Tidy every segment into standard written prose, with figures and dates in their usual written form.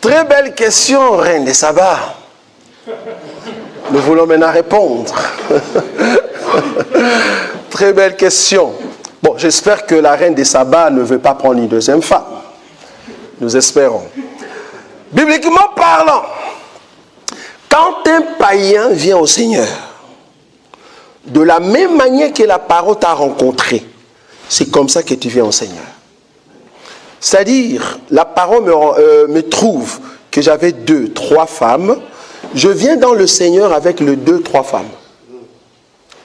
Très belle question, reine des sabbats. Nous voulons maintenant répondre. Très belle question. Bon, j'espère que la reine des sabbats ne veut pas prendre une deuxième femme. Nous espérons. Bibliquement parlant, quand un païen vient au Seigneur, de la même manière que la parole t'a rencontré, c'est comme ça que tu viens au Seigneur. C'est-à-dire, la parole me trouve que j'avais 2, 3 femmes. Je viens dans le Seigneur avec les 2, 3 femmes.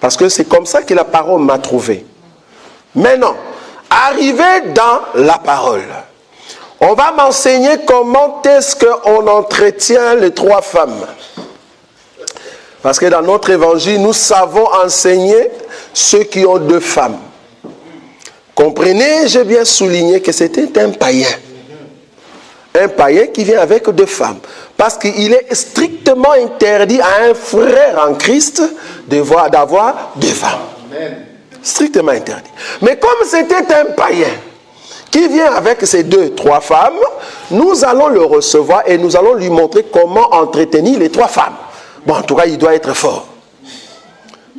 Parce que c'est comme ça que la parole m'a trouvé. Maintenant, arrivé dans la parole, on va m'enseigner comment est-ce qu'on entretient les 3 femmes. Parce que dans notre évangile, nous savons enseigner ceux qui ont 2 femmes. Comprenez, j'ai bien souligné que c'était un païen. Un païen qui vient avec 2 femmes. Parce qu'il est strictement interdit à un frère en Christ d'avoir 2 femmes. Strictement interdit. Mais comme c'était un païen qui vient avec ses 2, 3 femmes, nous allons le recevoir et nous allons lui montrer comment entretenir les 3 femmes. Bon, en tout cas, il doit être fort.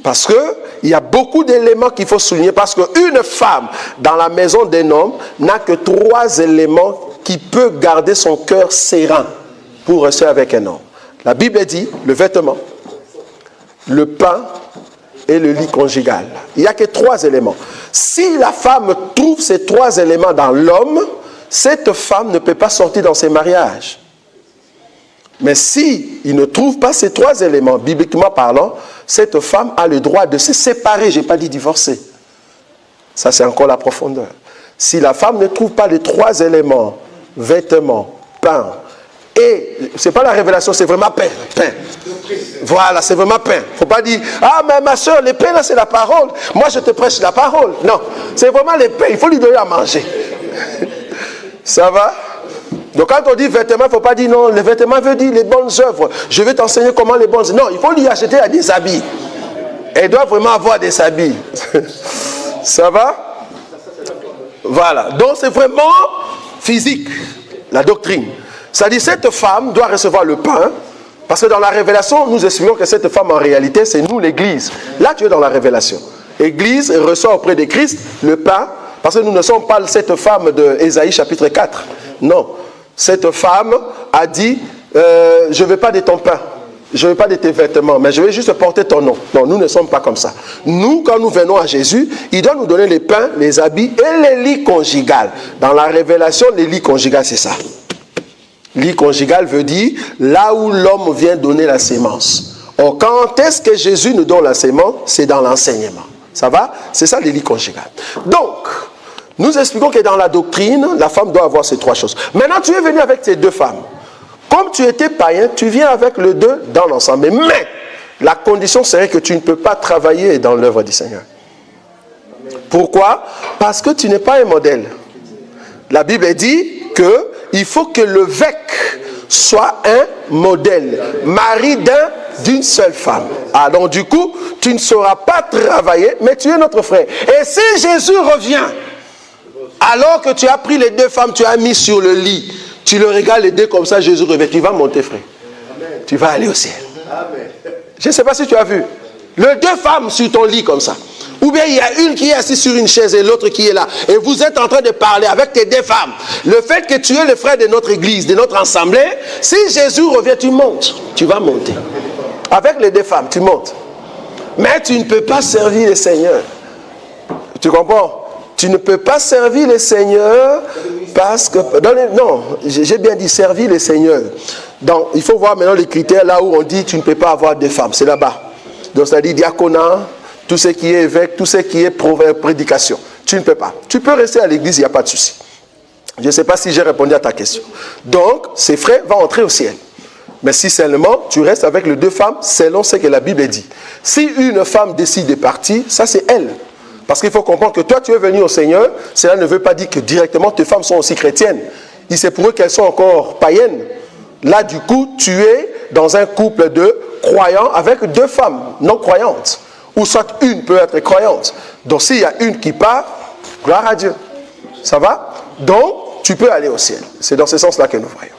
Parce qu'il y a beaucoup d'éléments qu'il faut souligner. Parce qu'une femme dans la maison d'un homme n'a que 3 éléments qui peuvent garder son cœur serein pour rester avec un homme. La Bible dit le vêtement, le pain et le lit conjugal. Il n'y a que 3 éléments. Si la femme trouve ces 3 éléments dans l'homme, cette femme ne peut pas sortir dans ses mariages. Mais si il ne trouve pas ces 3 éléments, bibliquement parlant, cette femme a le droit de se séparer. Je n'ai pas dit divorcer. Ça, c'est encore la profondeur. Si la femme ne trouve pas les 3 éléments, vêtements, pain, et ce n'est pas la révélation, c'est vraiment pain. Voilà, c'est vraiment pain. Il ne faut pas dire, ah, mais ma soeur, le pain, là, c'est la parole. Moi, je te prêche la parole. Non, c'est vraiment le pain. Il faut lui donner à manger. Ça va? Donc quand on dit vêtements, il ne faut pas dire non, les vêtements veut dire les bonnes œuvres. Je vais t'enseigner comment les bonnes œuvres. Non, il faut lui acheter des habits. Elle doit vraiment avoir des habits. Ça va? Voilà. Donc c'est vraiment physique, la doctrine. C'est-à-dire cette femme doit recevoir le pain, parce que dans la révélation, nous expliquons que cette femme en réalité, c'est nous l'église. Là tu es dans la révélation. L'église reçoit auprès de Christ le pain, parce que nous ne sommes pas cette femme de Ésaïe chapitre 4. Non. Cette femme a dit, je ne veux pas de ton pain, je ne veux pas de tes vêtements, mais je vais juste porter ton nom. Non, nous ne sommes pas comme ça. Nous, quand nous venons à Jésus, il doit nous donner les pains, les habits et les lits conjugales. Dans la révélation, les lits conjugales, c'est ça. Lit conjugal veut dire là où l'homme vient donner la sémence. Or, quand est-ce que Jésus nous donne la sémence? C'est dans l'enseignement. Ça va? C'est ça, les lits conjugales. Donc, nous expliquons que dans la doctrine, la femme doit avoir ces 3 choses. Maintenant, tu es venu avec tes 2 femmes. Comme tu étais païen, tu viens avec le 2 dans l'ensemble. Mais la condition serait que tu ne peux pas travailler dans l'œuvre du Seigneur. Pourquoi? Parce que tu n'es pas un modèle. La Bible dit qu'il faut que l'évêque soit un modèle, mari d'une seule femme. Ah, donc du coup, tu ne sauras pas travailler, mais tu es notre frère. Et si Jésus revient, alors que tu as pris les 2 femmes, tu as mis sur le lit, tu le regardes les 2 comme ça, Jésus revient, tu vas monter, frère. Amen. Tu vas aller au ciel. Amen. Je ne sais pas si tu as vu. Les 2 femmes sur ton lit comme ça. Ou bien il y a une qui est assise sur une chaise et l'autre qui est là. Et vous êtes en train de parler avec tes 2 femmes. Le fait que tu es le frère de notre église, de notre assemblée, si Jésus revient, tu montes. Tu vas monter. Avec les 2 femmes, tu montes. Mais tu ne peux pas servir le Seigneur. Tu comprends? Tu ne peux pas servir le Seigneur parce que... Non, j'ai bien dit servir le Seigneur. Donc, il faut voir maintenant les critères là où on dit tu ne peux pas avoir 2 femmes. C'est là-bas. Donc, ça dit diaconat, tout ce qui est évêque, tout ce qui est prédication. Tu ne peux pas. Tu peux rester à l'église, il n'y a pas de souci. Je ne sais pas si j'ai répondu à ta question. Donc, ces frères vont entrer au ciel. Mais si seulement tu restes avec les 2 femmes, selon ce que la Bible dit. Si une femme décide de partir, ça c'est elle. Parce qu'il faut comprendre que toi tu es venu au Seigneur, cela ne veut pas dire que directement tes femmes sont aussi chrétiennes. Il c'est pour eux qu'elles sont encore païennes. Là du coup, tu es dans un couple de croyants avec 2 femmes non croyantes. Ou soit une peut être croyante. Donc s'il y a une qui part, gloire à Dieu. Ça va? Donc tu peux aller au ciel. C'est dans ce sens-là que nous voyons.